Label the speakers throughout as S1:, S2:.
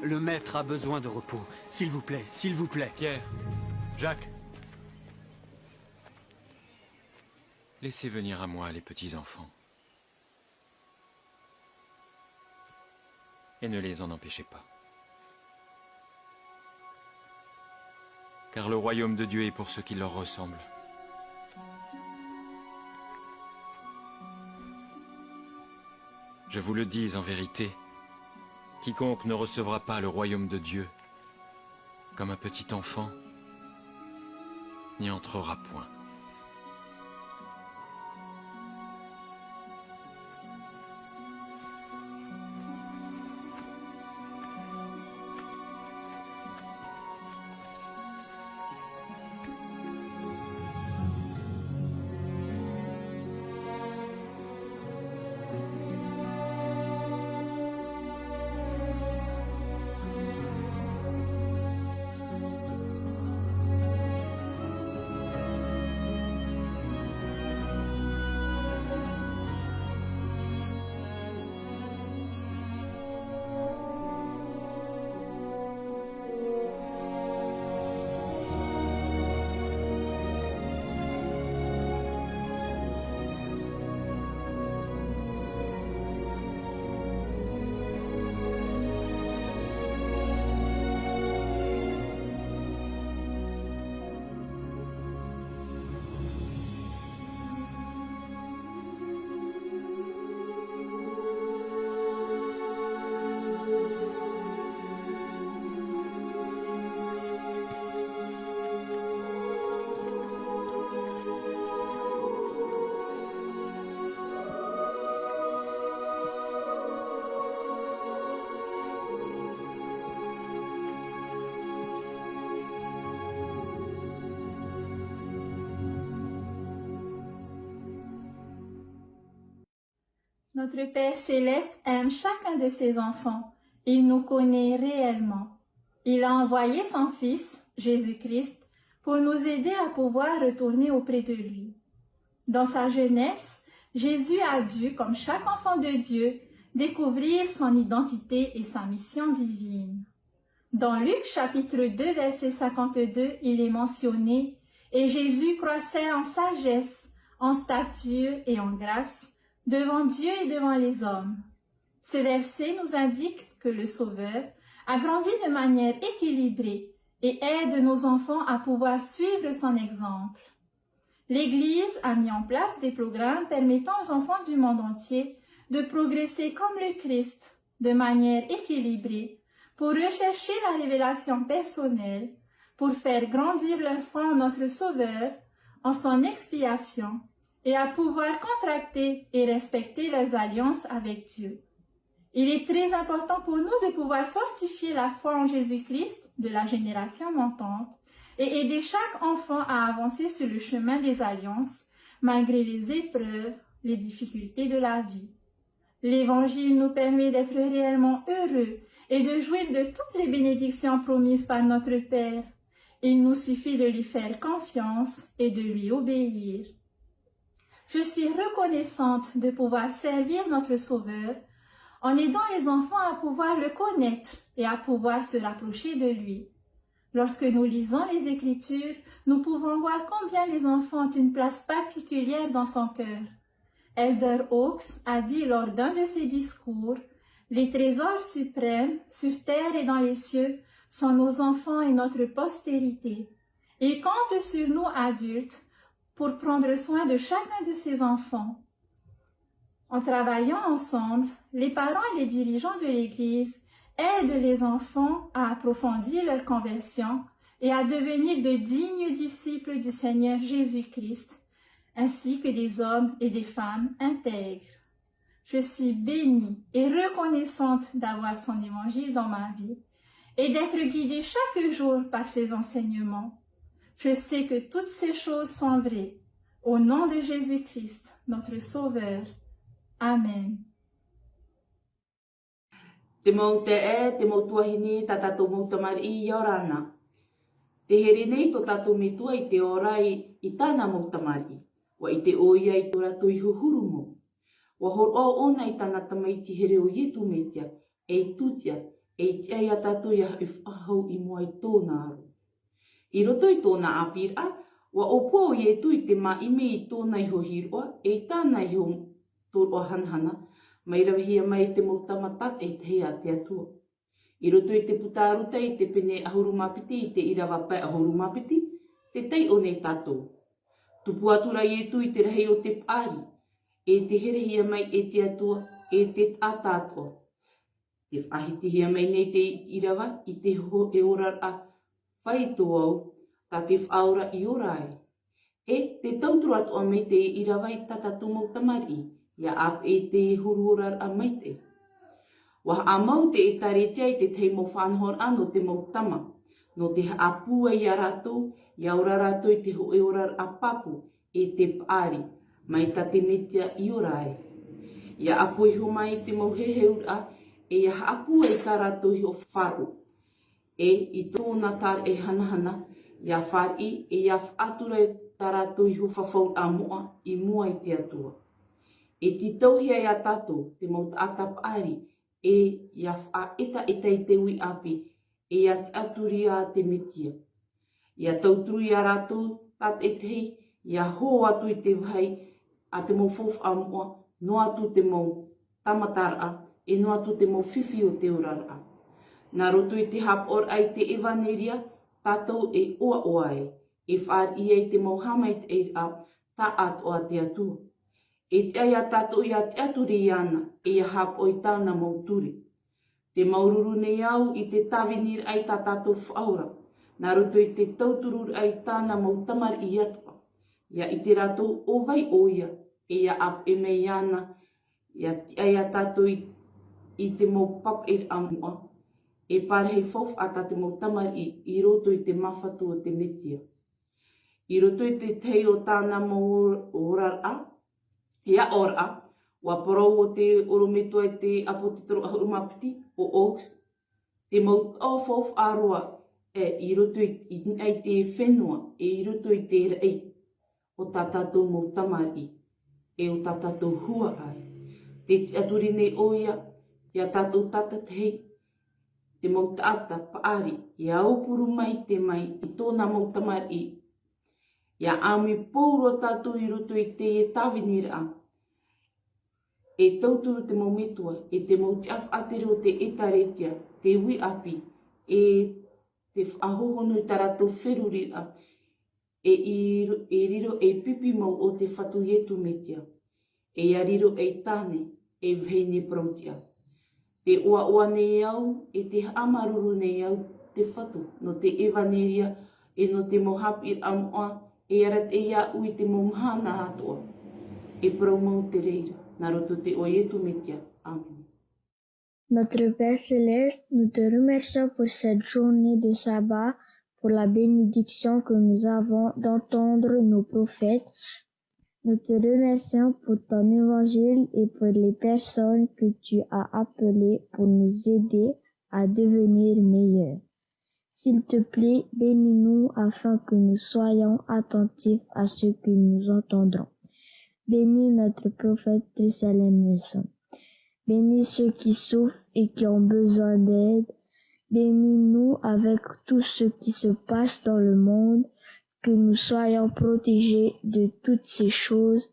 S1: Le maître a besoin de repos. S'il vous plaît, s'il vous plaît.
S2: Pierre, Jacques. Laissez venir à moi les petits-enfants. Et ne les en empêchez pas. Car le royaume de Dieu est pour ceux qui leur ressemblent. Je vous le dis en vérité, quiconque ne recevra pas le royaume de Dieu comme un petit enfant n'y entrera point.
S3: Notre Père céleste aime chacun de ses enfants. Il nous connaît réellement. Il a envoyé son Fils, Jésus-Christ, pour nous aider à pouvoir retourner auprès de lui. Dans sa jeunesse, Jésus a dû, comme chaque enfant de Dieu, découvrir son identité et sa mission divine. Dans Luc chapitre 2, verset 52, il est mentionné « Et Jésus croissait en sagesse, en stature et en grâce, devant Dieu et devant les hommes. » Ce verset nous indique que le Sauveur a grandi de manière équilibrée et aide nos enfants à pouvoir suivre son exemple. L'Église a mis en place des programmes permettant aux enfants du monde entier de progresser comme le Christ, de manière équilibrée, pour rechercher la révélation personnelle, pour faire grandir leur foi en notre Sauveur, en son expiation, et à pouvoir contracter et respecter leurs alliances avec Dieu. Il est très important pour nous de pouvoir fortifier la foi en Jésus-Christ de la génération montante et aider chaque enfant à avancer sur le chemin des alliances, malgré les épreuves, les difficultés de la vie. L'Évangile nous permet d'être réellement heureux et de jouir de toutes les bénédictions promises par notre Père. Il nous suffit de lui faire confiance et de lui obéir. Je suis reconnaissante de pouvoir servir notre Sauveur en aidant les enfants à pouvoir le connaître et à pouvoir se rapprocher de lui. Lorsque nous lisons les Écritures, nous pouvons voir combien les enfants ont une place particulière dans son cœur. Elder Oaks a dit lors d'un de ses discours, « Les trésors suprêmes, sur terre et dans les cieux, sont nos enfants et notre postérité. Il compte sur nous adultes pour prendre soin de chacun de ses enfants. » En travaillant ensemble, les parents et les dirigeants de l'Église aident les enfants à approfondir leur conversion et à devenir de dignes disciples du Seigneur Jésus-Christ, ainsi que des hommes et des femmes intègres. Je suis bénie et reconnaissante d'avoir son évangile dans ma vie et d'être guidée chaque jour par ses enseignements. Je sais que toutes ces choses sont vraies. Au nom de Jésus-Christ, notre Sauveur. Amen.
S4: Te mau te te mau tuahini ta tatou mau tamari I orana. Te here nei to tatou mitua I te orai I tāna mau tamari. Wa I te oia I tora tui huhuru mo. Wa hor o ona I tāna tamaiti here o yetu metia, e tutia, e tia ia tātou ia ahau I mua I tōna aru. I roto I tōna apira, wa opua o ie tu I te maime I tōna iho hiroa, e tāna iho tōroa hanhana, mai rawahia mai te mautamatat e te hea te atua. I roto I te putaruta I te pene ahurumapiti I te irawa pai ahurumapiti, te tei o nei tātou. Tupu atura I tu I te rahi o te pāri, e te herehia mai e te atua, e te tātātua. Te whahitihia mai nei te irawa I te ho e ora a whaito au, ta te whaura I ora ai. E te tauturu atua mai te irawa I tatatu mautamari, ia ap e te huru ora a maite. Wa a mau te e taretia I te teimo whanhor ano te mautama, no te apua I a rātou, ia ora rātou I te ho e ora a papu, e te pāri, mai ta te metia I ora ai. Ia apu iho mai te mauheheura, e ia apua I tā rātou I o wharu. E I tōna tār e hanahana, ia whari e ia whatura e tā rātou I ho whawhau a moa I mua I te atua. E ti tauhia ia tātou, te mauta atap ari, e ia whaeta I te ui api, e ia te aturi a te metia. Ia tauturu ia rātou, tat e te hei, ia hō atu I te vai, a te mau fofu a moa, no atu te mau tamatara, e no atu te mau whiwhi o te urara. Nā roto I te hap or ai te evaneria, tātou e oa oa e whāri I te mau hamai te e a, tā atoa te atua. E te ai a tātou I a te aturi I ana, e a hap o I tāna mauturi. Te maururu nei au I te tawenir ai tā tātou whaura, nā roto I te tauturu ai tāna mautamar I atua. Ia I te rato o vai o ia, e ia ap e mei ana, ia te ai a tātou I te mau pap e amua, e pārhei fof a tā te mau tamari I roto I te mawhatu o te metia. I roto I te tei o tāna mau orara, ia ora, wa porou o te orometo e te apotitoro ahurumapiti o Oaks, te mau fof aroa, I roto I te whenua, I roto I te rei, o tā tātou mau tamari, e o tā tātou hua ai. Te aturi nei oia, ia tātou tata te hei, te mau tāta paari, ia aupuru mai te mai I tōna mau tamari, ia ami pōro tātou I roto I te e tāwenira, e tauturu te mau metua, e te mau te awhatere o te etaretia, te ui api, e te ahohono I taratou wherurira, e riro e pipi mau o te whatu ietu metia, e a riro e tāne, e vheine prautia. Te oa nei au, e te amaruru nei au, te whatu, no te evaneria, e no te mohapir amoa, e arat e ia ui te momhana atoa, e prau mau te reira, nā roto te oietu metia. Amen.
S5: Notre Père Céleste, nous te remercions pour cette journée de sabbat, pour la bénédiction que nous avons d'entendre nos prophètes. Nous te remercions pour ton évangile et pour les personnes que tu as appelées pour nous aider à devenir meilleurs. S'il te plaît, bénis-nous afin que nous soyons attentifs à ce que nous entendrons. Bénis notre prophète Trissalem Nelson. Bénis ceux qui souffrent et qui ont besoin d'aide. Bénis-nous avec tout ce qui se passe dans le monde, que nous soyons protégés de toutes ces choses.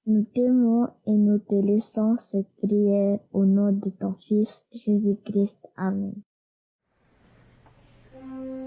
S5: Nous t'aimons et nous te laissons cette prière au nom de ton Fils, Jésus-Christ. Amen.
S6: Spirit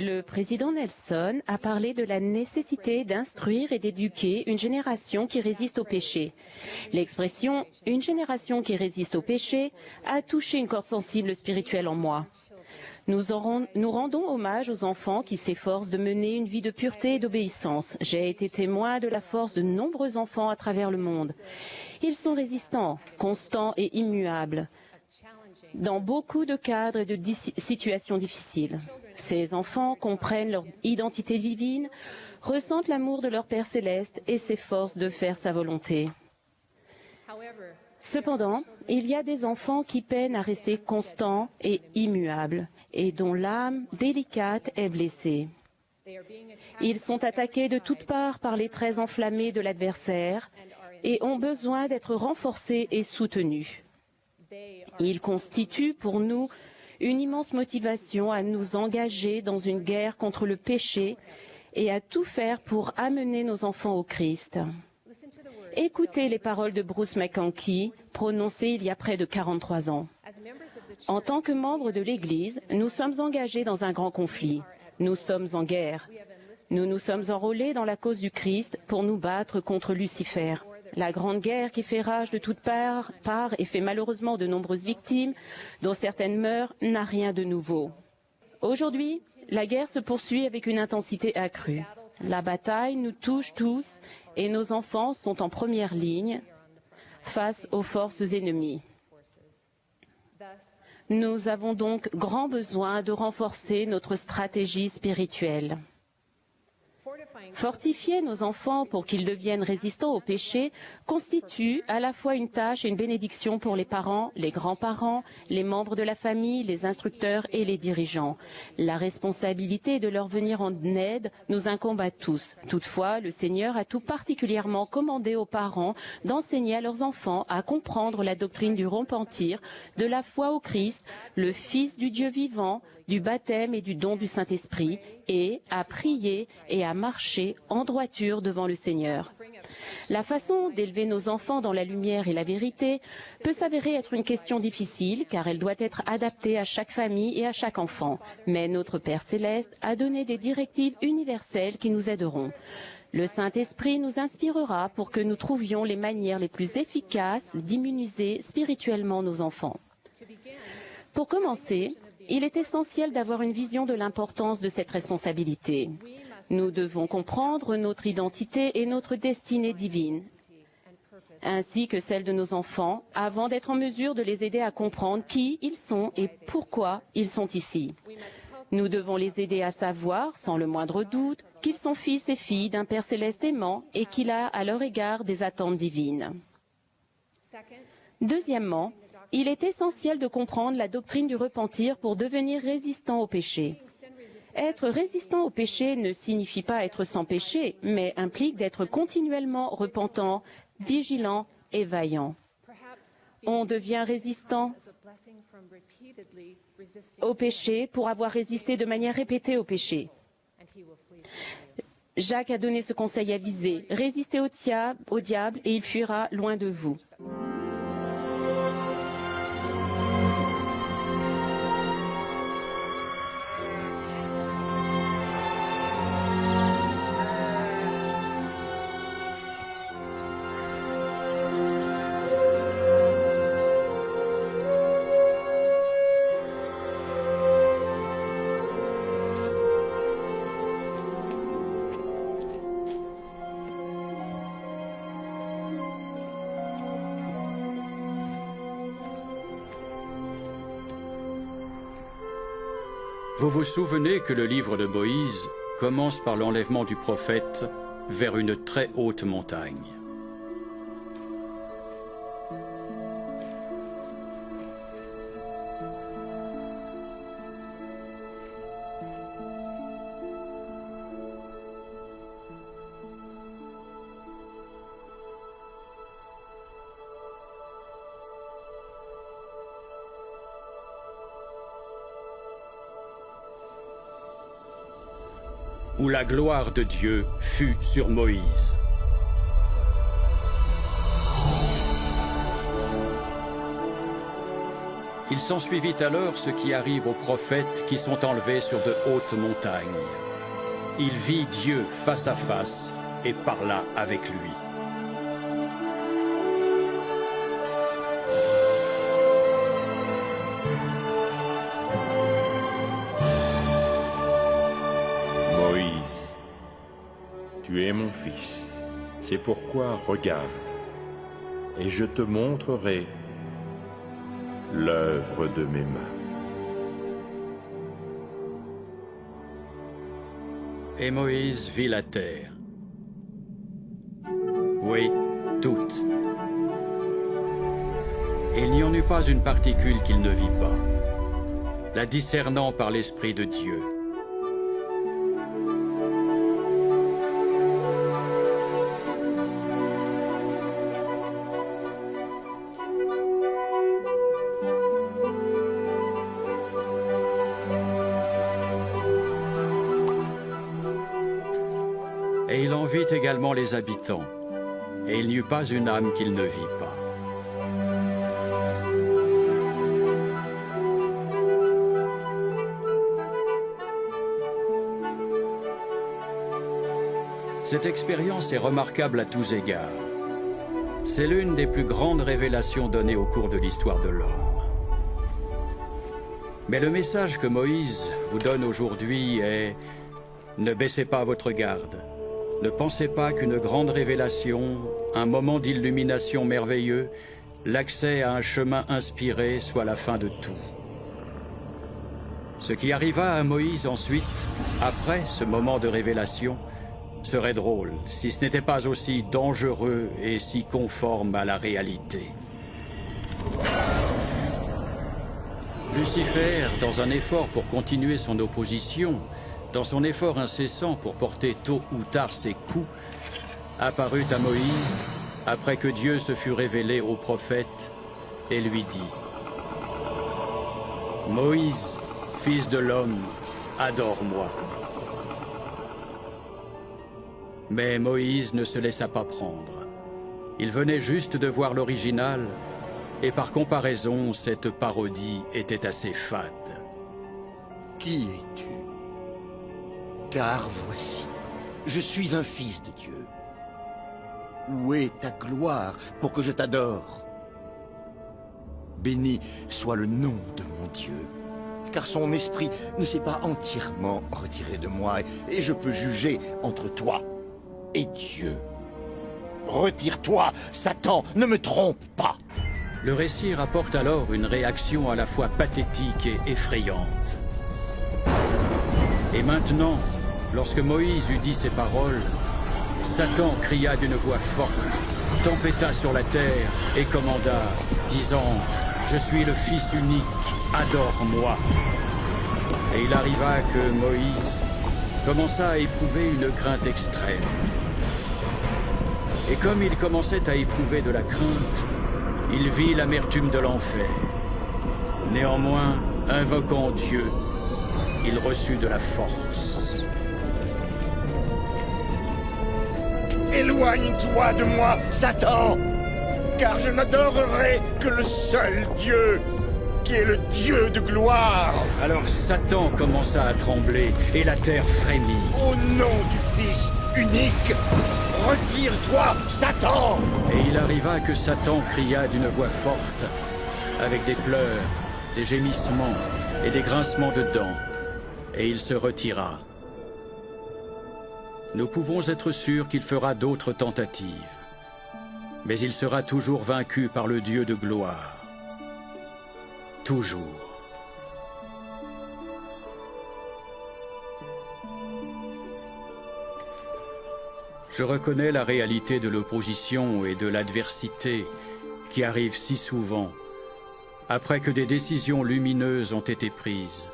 S6: Le président Nelson a parlé de la nécessité d'instruire et d'éduquer une génération qui résiste au péché. L'expression « une génération qui résiste au péché » a touché une corde sensible spirituelle en moi. Nous rendons hommage aux enfants qui s'efforcent de mener une vie de pureté et d'obéissance. J'ai été témoin de la force de nombreux enfants à travers le monde. Ils sont résistants, constants et immuables dans beaucoup de cadres et de situations difficiles. Ces enfants comprennent leur identité divine, ressentent l'amour de leur Père céleste et s'efforcent de faire sa volonté. Cependant, il y a des enfants qui peinent à rester constants et immuables et dont l'âme délicate est blessée. Ils sont attaqués de toutes parts par les traits enflammés de l'adversaire et ont besoin d'être renforcés et soutenus. Ils constituent pour nous une immense motivation à nous engager dans une guerre contre le péché et à tout faire pour amener nos enfants au Christ. Écoutez les paroles de Bruce McConkie, prononcées il y a près de 43 ans. En tant que membres de l'Église, nous sommes engagés dans un grand conflit. Nous sommes en guerre. Nous nous sommes enrôlés dans la cause du Christ pour nous battre contre Lucifer. La grande guerre qui fait rage de toutes parts et fait malheureusement de nombreuses victimes, dont certaines meurent, n'a rien de nouveau. Aujourd'hui, la guerre se poursuit avec une intensité accrue. La bataille nous touche tous et nos enfants sont en première ligne face aux forces ennemies. Nous avons donc grand besoin de renforcer notre stratégie spirituelle. Fortifier nos enfants pour qu'ils deviennent résistants au péché constitue à la fois une tâche et une bénédiction pour les parents, les grands-parents, les membres de la famille, les instructeurs et les dirigeants. La responsabilité de leur venir en aide nous incombe à tous. Toutefois, le Seigneur a tout particulièrement commandé aux parents d'enseigner à leurs enfants à comprendre la doctrine du repentir, de la foi au Christ, le Fils du Dieu vivant, du baptême et du don du Saint-Esprit, et à prier et à marcher en droiture devant le Seigneur. La façon d'élever nos enfants dans la lumière et la vérité peut s'avérer être une question difficile car elle doit être adaptée à chaque famille et à chaque enfant. Mais notre Père céleste a donné des directives universelles qui nous aideront. Le Saint-Esprit nous inspirera pour que nous trouvions les manières les plus efficaces d'immuniser spirituellement nos enfants. Pour commencer, il est essentiel d'avoir une vision de l'importance de cette responsabilité. Nous devons comprendre notre identité et notre destinée divine, ainsi que celle de nos enfants, avant d'être en mesure de les aider à comprendre qui ils sont et pourquoi ils sont ici. Nous devons les aider à savoir, sans le moindre doute, qu'ils sont fils et filles d'un Père céleste aimant et qu'il a à leur égard des attentes divines. Deuxièmement, il est essentiel de comprendre la doctrine du repentir pour devenir résistant au péché. Être résistant au péché ne signifie pas être sans péché, mais implique d'être continuellement repentant, vigilant et vaillant. On devient résistant au péché pour avoir résisté de manière répétée au péché. Jacques a donné ce conseil avisé, résistez au diable et il fuira loin de vous.
S7: Vous vous souvenez que le livre de Moïse commence par l'enlèvement du prophète vers une très haute montagne. Où la gloire de Dieu fut sur Moïse. Il s'ensuivit alors ce qui arrive aux prophètes qui sont enlevés sur de hautes montagnes. Il vit Dieu face à face et parla avec lui.
S8: Moïse, tu es mon fils, c'est pourquoi regarde, et je te montrerai l'œuvre de mes mains.
S7: Et Moïse vit la terre. Oui, toute. Il n'y en eut pas une particule qu'il ne vit pas, la discernant par l'Esprit de Dieu. Et il en vit également les habitants, et il n'y eut pas une âme qu'il ne vit pas. Cette expérience est remarquable à tous égards. C'est l'une des plus grandes révélations données au cours de l'histoire de l'homme. Mais le message que Moïse vous donne aujourd'hui est « Ne baissez pas votre garde. Ne pensez pas qu'une grande révélation, un moment d'illumination merveilleux, l'accès à un chemin inspiré soit la fin de tout. » Ce qui arriva à Moïse ensuite, après ce moment de révélation, serait drôle si ce n'était pas aussi dangereux et si conforme à la réalité. Lucifer, dans un effort pour continuer son opposition, dans son effort incessant pour porter tôt ou tard ses coups, apparut à Moïse après que Dieu se fut révélé au prophète et lui dit « Moïse, fils de l'homme, adore-moi. » Mais Moïse ne se laissa pas prendre. Il venait juste de voir l'original, et par comparaison, cette parodie était assez fade.
S9: Qui es-tu? Car voici, je suis un fils de Dieu. Où est ta gloire pour que je t'adore? Béni soit le nom de mon Dieu, car son esprit ne s'est pas entièrement retiré de moi, et je peux juger entre toi et Dieu. Retire-toi, Satan, ne me trompe pas.
S7: Le récit rapporte alors une réaction à la fois pathétique et effrayante. Et maintenant, lorsque Moïse eut dit ces paroles, Satan cria d'une voix forte, tempêta sur la terre et commanda, disant « Je suis le Fils unique, adore-moi » Et il arriva que Moïse commença à éprouver une crainte extrême. Et comme il commençait à éprouver de la crainte, il vit l'amertume de l'enfer. Néanmoins, invoquant Dieu, il reçut de la force.
S9: Éloigne-toi de moi, Satan, car je n'adorerai que le seul Dieu, qui est le Dieu de gloire.
S7: Alors Satan commença à trembler, et la terre frémit.
S9: Au nom du Fils unique, retire-toi, Satan!
S7: Et il arriva que Satan cria d'une voix forte, avec des pleurs, des gémissements et des grincements de dents, et il se retira. Nous pouvons être sûrs qu'il fera d'autres tentatives, mais il sera toujours vaincu par le Dieu de gloire. Toujours. Je reconnais la réalité de l'opposition et de l'adversité qui arrivent si souvent après que des décisions lumineuses ont été prises,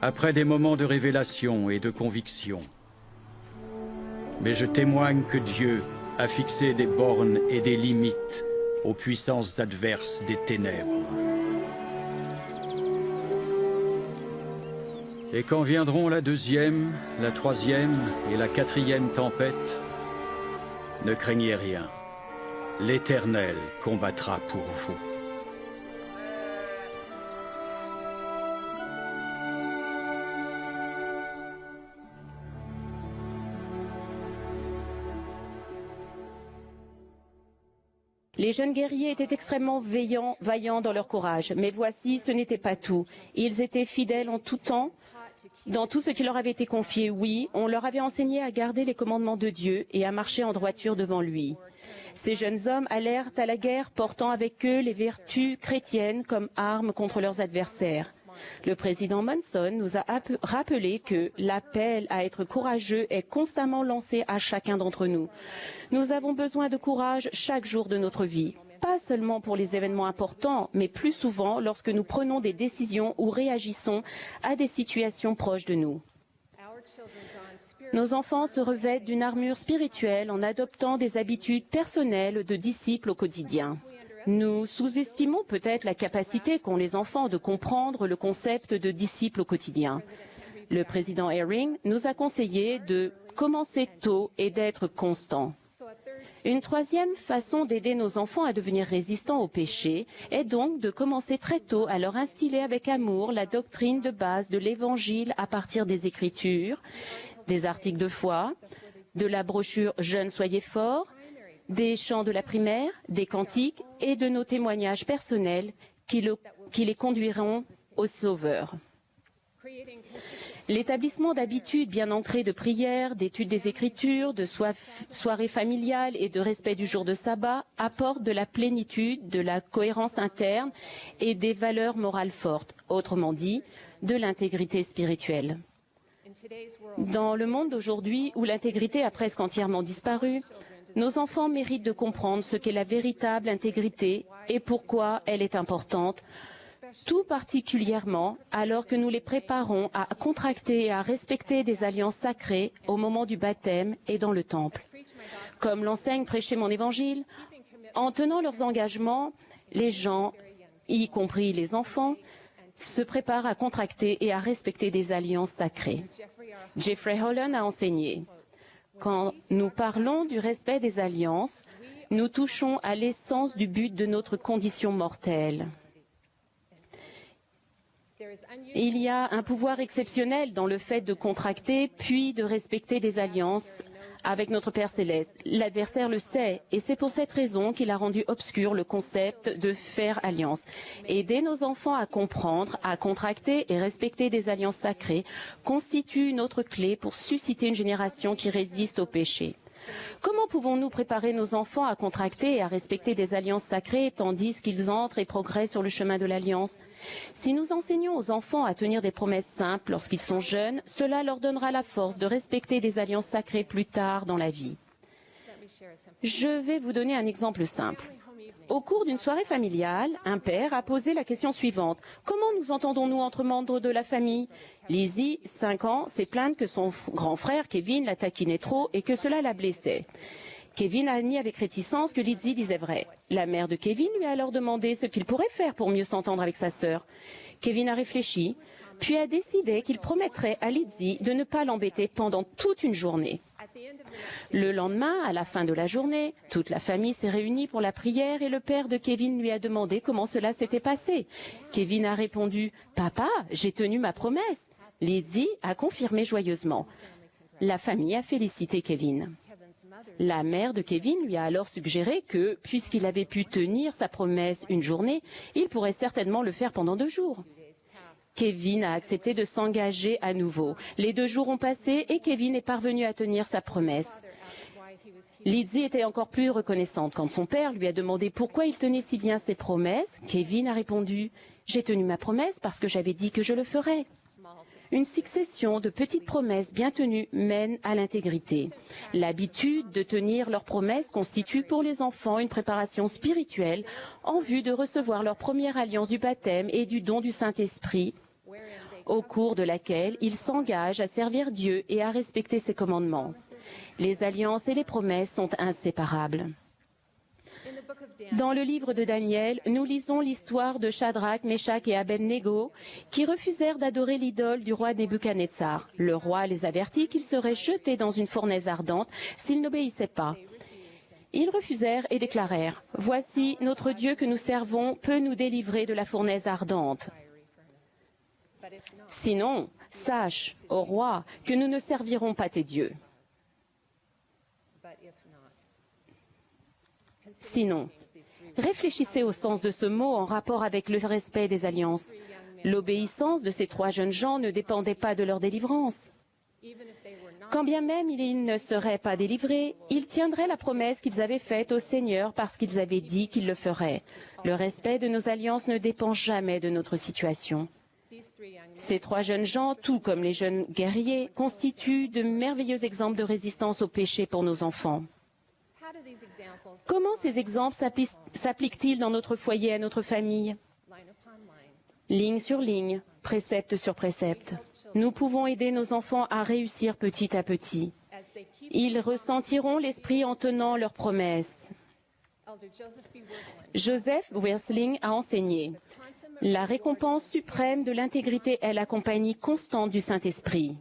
S7: après des moments de révélation et de conviction. Mais je témoigne que Dieu a fixé des bornes et des limites aux puissances adverses des ténèbres. Et quand viendront la deuxième, la troisième et la quatrième tempête, ne craignez rien. L'Éternel combattra pour vous.
S6: Les jeunes guerriers étaient extrêmement vaillants dans leur courage. Mais voici, ce n'était pas tout. Ils étaient fidèles en tout temps, dans tout ce qui leur avait été confié. Oui, on leur avait enseigné à garder les commandements de Dieu et à marcher en droiture devant lui. Ces jeunes hommes allèrent à la guerre portant avec eux les vertus chrétiennes comme armes contre leurs adversaires. Le président Monson nous a rappelé que l'appel à être courageux est constamment lancé à chacun d'entre nous. Nous avons besoin de courage chaque jour de notre vie, pas seulement pour les événements importants, mais plus souvent lorsque nous prenons des décisions ou réagissons à des situations proches de nous. Nos enfants se revêtent d'une armure spirituelle en adoptant des habitudes personnelles de disciples au quotidien. Nous sous-estimons peut-être la capacité qu'ont les enfants de comprendre le concept de disciple au quotidien. Le président Eyring nous a conseillé de commencer tôt et d'être constant. Une troisième façon d'aider nos enfants à devenir résistants au péché est donc de commencer très tôt à leur instiller avec amour la doctrine de base de l'Évangile à partir des Écritures, des articles de foi, de la brochure « Jeunes, soyez forts », des chants de la primaire, des cantiques et de nos témoignages personnels qui les conduiront au Sauveur. L'établissement d'habitudes bien ancrées de prière, d'études des Écritures, de soirées familiales et de respect du jour de sabbat apporte de la plénitude, de la cohérence interne et des valeurs morales fortes, autrement dit, de l'intégrité spirituelle. Dans le monde d'aujourd'hui où l'intégrité a presque entièrement disparu, nos enfants méritent de comprendre ce qu'est la véritable intégrité et pourquoi elle est importante, tout particulièrement alors que nous les préparons à contracter et à respecter des alliances sacrées au moment du baptême et dans le temple. Comme l'enseigne Prêcher mon évangile, en tenant leurs engagements, les gens, y compris les enfants, se préparent à contracter et à respecter des alliances sacrées. Jeffrey Holland a enseigné: quand nous parlons du respect des alliances, nous touchons à l'essence du but de notre condition mortelle. Il y a un pouvoir exceptionnel dans le fait de contracter puis de respecter des alliances avec notre Père Céleste. L'adversaire le sait et c'est pour cette raison qu'il a rendu obscur le concept de faire alliance. Aider nos enfants à comprendre, à contracter et respecter des alliances sacrées constitue une autre clé pour susciter une génération qui résiste au péché. Comment pouvons-nous préparer nos enfants à contracter et à respecter des alliances sacrées tandis qu'ils entrent et progressent sur le chemin de l'alliance? Si nous enseignons aux enfants à tenir des promesses simples lorsqu'ils sont jeunes, cela leur donnera la force de respecter des alliances sacrées plus tard dans la vie. Je vais vous donner un exemple simple. Au cours d'une soirée familiale, un père a posé la question suivante. Comment nous entendons-nous entre membres de la famille? Lizzie, 5 ans, s'est plainte que son grand frère Kevin la taquinait trop et que cela la blessait. Kevin a admis avec réticence que Lizzie disait vrai. La mère de Kevin lui a alors demandé ce qu'il pourrait faire pour mieux s'entendre avec sa sœur. Kevin a réfléchi, puis a décidé qu'il promettrait à Lizzie de ne pas l'embêter pendant toute une journée. Le lendemain, à la fin de la journée, toute la famille s'est réunie pour la prière et le père de Kevin lui a demandé comment cela s'était passé. Kevin a répondu « Papa, j'ai tenu ma promesse ». Lizzie a confirmé joyeusement. La famille a félicité Kevin. La mère de Kevin lui a alors suggéré que, puisqu'il avait pu tenir sa promesse une journée, il pourrait certainement le faire pendant 2 jours. Kevin a accepté de s'engager à nouveau. Les 2 jours ont passé et Kevin est parvenu à tenir sa promesse. Lizzie était encore plus reconnaissante quand son père lui a demandé pourquoi il tenait si bien ses promesses. Kevin a répondu « J'ai tenu ma promesse parce que j'avais dit que je le ferais ». Une succession de petites promesses bien tenues mène à l'intégrité. L'habitude de tenir leurs promesses constitue pour les enfants une préparation spirituelle en vue de recevoir leur première alliance du baptême et du don du Saint-Esprit, au cours de laquelle ils s'engagent à servir Dieu et à respecter ses commandements. Les alliances et les promesses sont inséparables. Dans le livre de Daniel, nous lisons l'histoire de Shadrach, Meshach et Abednego qui refusèrent d'adorer l'idole du roi Nebuchadnezzar. Le roi les avertit qu'ils seraient jetés dans une fournaise ardente s'ils n'obéissaient pas. Ils refusèrent et déclarèrent « Voici, notre Dieu que nous servons peut nous délivrer de la fournaise ardente. Sinon, sache, ô roi, que nous ne servirons pas tes dieux. Sinon, Réfléchissez au sens de ce mot en rapport avec le respect des alliances. L'obéissance de ces 3 jeunes gens ne dépendait pas de leur délivrance. Quand bien même ils ne seraient pas délivrés, ils tiendraient la promesse qu'ils avaient faite au Seigneur parce qu'ils avaient dit qu'ils le feraient. Le respect de nos alliances ne dépend jamais de notre situation. Ces 3 jeunes gens, tout comme les jeunes guerriers, constituent de merveilleux exemples de résistance au péché pour nos enfants. Comment ces exemples s'appliquent-ils dans notre foyer, à notre famille? Ligne sur ligne, précepte sur précepte. Nous pouvons aider nos enfants à réussir petit à petit. Ils ressentiront l'esprit en tenant leurs promesses. Joseph Wersling a enseigné: la récompense suprême de l'intégrité est la compagnie constante du Saint-Esprit.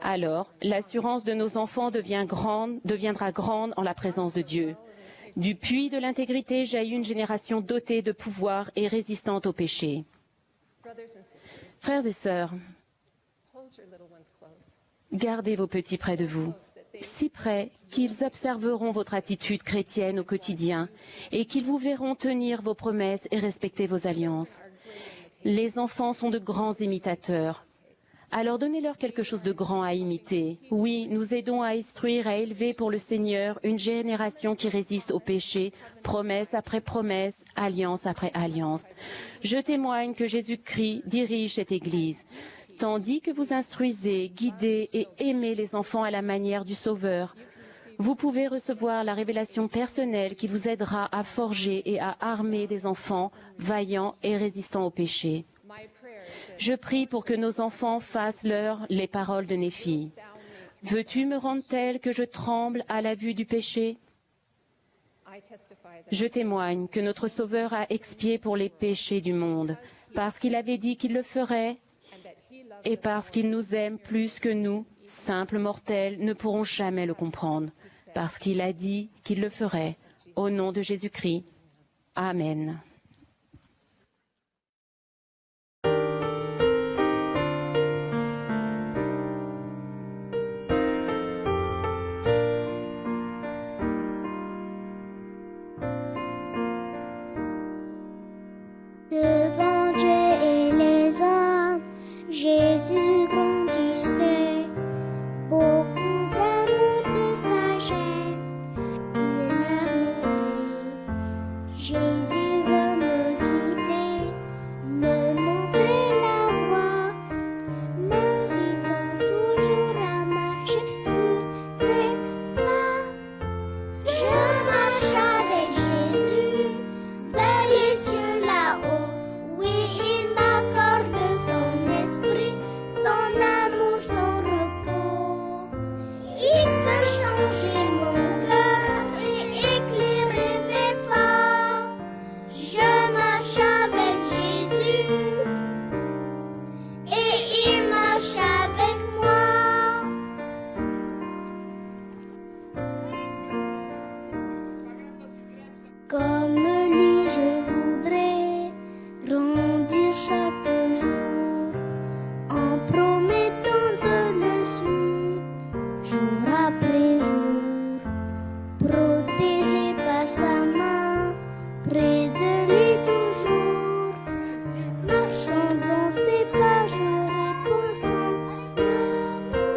S6: Alors, l'assurance de nos enfants deviendra grande en la présence de Dieu. Du puits de l'intégrité jaillit une génération dotée de pouvoir et résistante au péché. Frères et sœurs, gardez vos petits près de vous, si près qu'ils observeront votre attitude chrétienne au quotidien et qu'ils vous verront tenir vos promesses et respecter vos alliances. Les enfants sont de grands imitateurs. Alors donnez-leur quelque chose de grand à imiter. Oui, nous aidons à instruire, à élever pour le Seigneur une génération qui résiste au péché, promesse après promesse, alliance après alliance. Je témoigne que Jésus-Christ dirige cette Église. Tandis que vous instruisez, guidez et aimez les enfants à la manière du Sauveur, vous pouvez recevoir la révélation personnelle qui vous aidera à forger et à armer des enfants vaillants et résistants au péché. Je prie pour que nos enfants fassent leur les paroles de Néphi. Veux-tu me rendre tel que je tremble à la vue du péché? Je témoigne que notre Sauveur a expié pour les péchés du monde, parce qu'il avait dit qu'il le ferait et parce qu'il nous aime plus que nous, simples mortels, ne pourrons jamais le comprendre, parce qu'il a dit qu'il le ferait. Au nom de Jésus-Christ. Amen.
S10: Devant Dieu et les hommes, Jésus grandissait, beaucoup d'amour, de sagesse, il a montré. Jésus veut me guider, me montrer la voie, m'invitant toujours à marcher sur ses pas. Je marche avec Jésus vers les cieux là-haut. Oui, il m'accorde son esprit, son amour, son repos. Il peut changer mon cœur et éclairer mes pas. Je marche avec Jésus et il marche avec moi. Comme lui, je voudrais grandir chaque jour en promettant de le suivre jour après jour, protégé par sa main, près de lui toujours, marchant dans ses pas, je réponds son amour.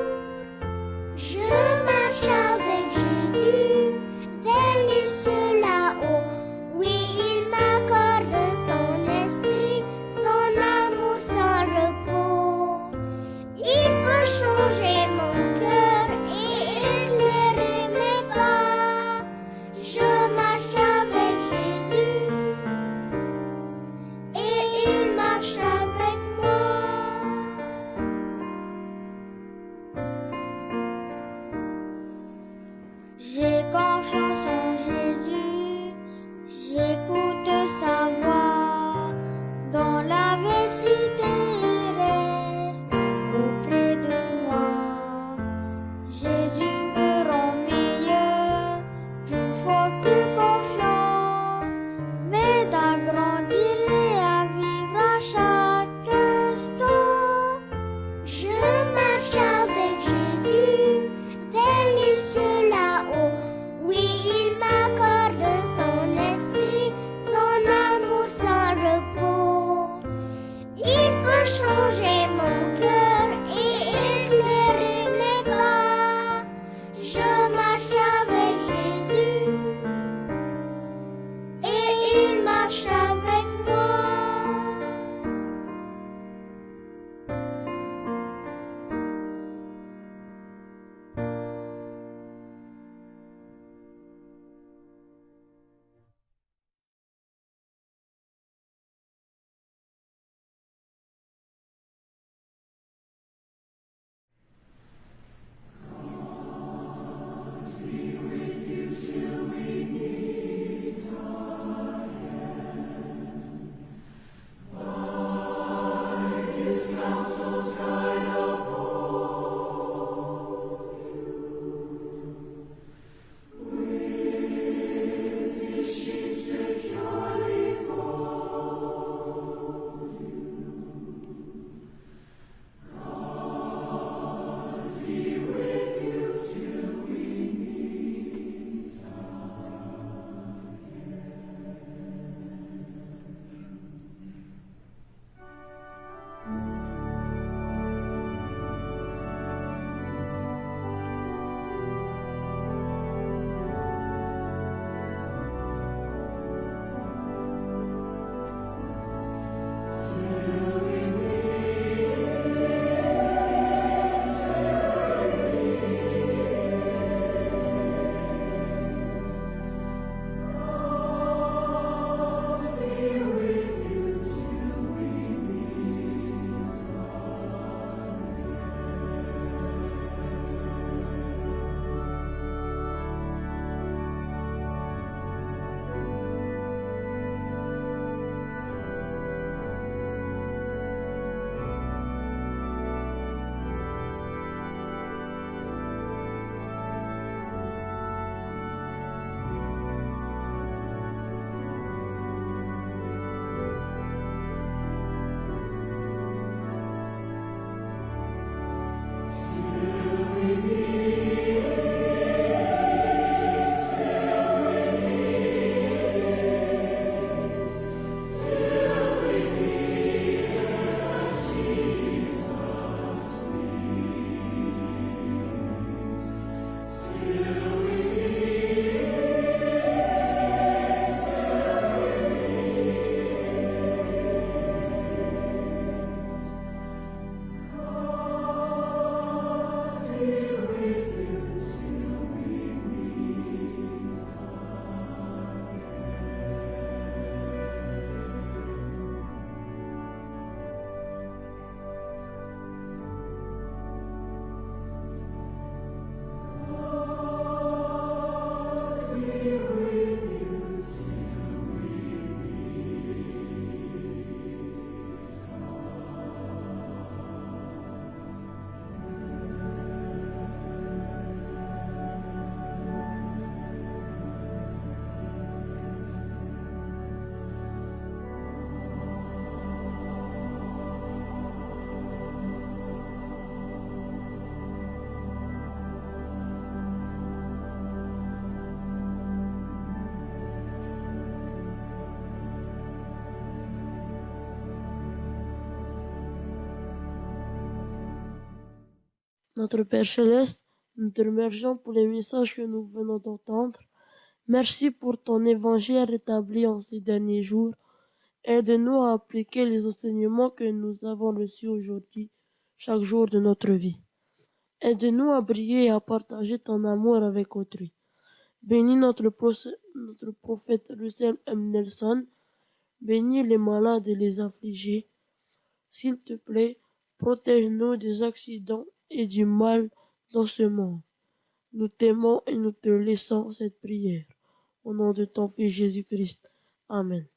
S10: Je marche avec Jésus vers les cieux là-haut. Oui, il m'accorde son esprit, son amour, son repos. Il peut changer mon cœur et éclairer mes pas. Je marche avec Jésus marche avec moi.
S11: Notre Père Céleste, nous te remercions pour les messages que nous venons d'entendre. Merci pour ton évangile rétabli en ces derniers jours. Aide-nous à appliquer les enseignements que nous avons reçus aujourd'hui, chaque jour de notre vie. Aide-nous à briller et à partager ton amour avec autrui. Bénis notre prophète Russell M. Nelson. Bénis les malades et les affligés. S'il te plaît, protège-nous des accidents et du mal dans ce monde. Nous t'aimons et nous te laissons cette prière. Au nom de ton Fils Jésus-Christ. Amen.